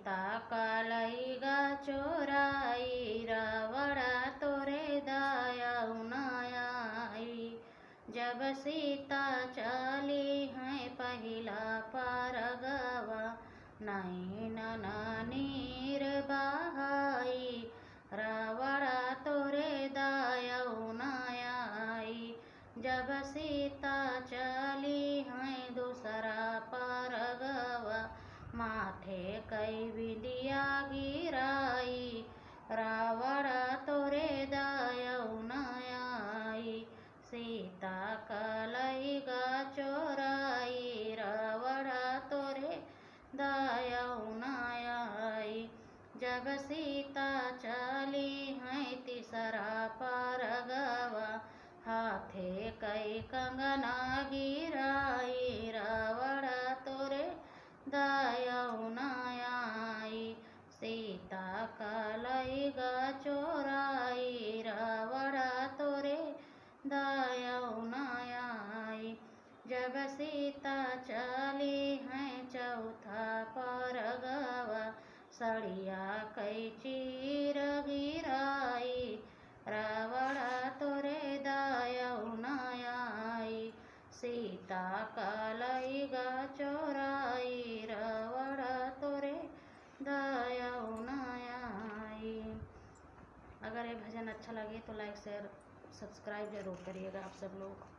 सीता कालईगा चोराई, रावणा तोरे दाया उनाई। जब सीता चली है पहिला परगवा, नैन नीर बहाई। रावणा तोरे दाया उनाई। जब सीता चली है दूसरा परगवा, माथे कई बिंदिया गिराई। रावणा तोरे दाया उनाई। सीता कालईगा चोराई, रावणा तोरे दाया उनाई। जब सीता चली है तीसरा परगवा, हाथे कई कंगना गिराई। रावणा तोरे दाया उनाई। सीता कालईगा चोराई, रावणा तोरे दाया उनाई। जब सीता चली है चौथा परगवा, सड़िया कई चीर गिराई। रावणा तोरे दाया उनाई। सीता कालईगा चोराई, रावणा तोरे दाया उनाई। अगर ये भजन अच्छा लगे तो लाइक शेयर सब्सक्राइब जरूर करिएगा आप सब लोग।